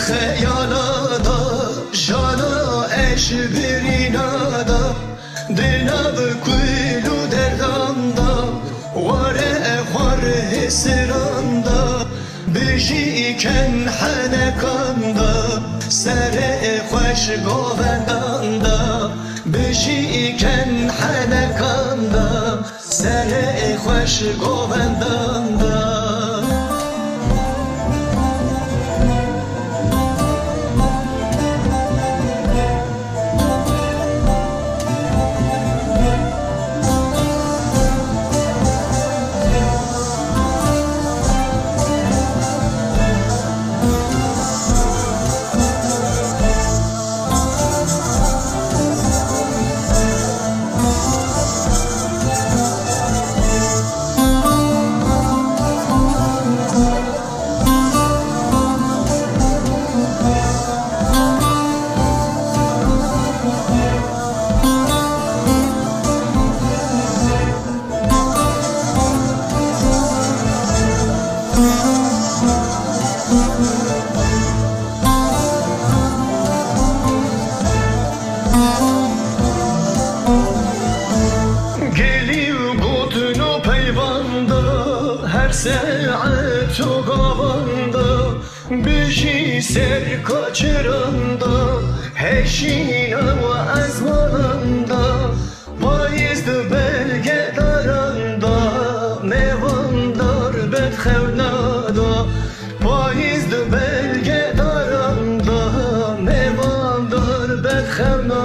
خیالا دا جانا اش برینا دا دناب کلو دردان دا واره خوار حسران دا بجی کن حنکان دا سر خوش گوندان دا بجی کن حنکان دا سر خوش گوندان دا ساعت و قواندا بشی سر kaçıranda heşina و azmananda payizdi belge daranda mevandar bedxevnada payizdi belge daranda mevandar bedxevnada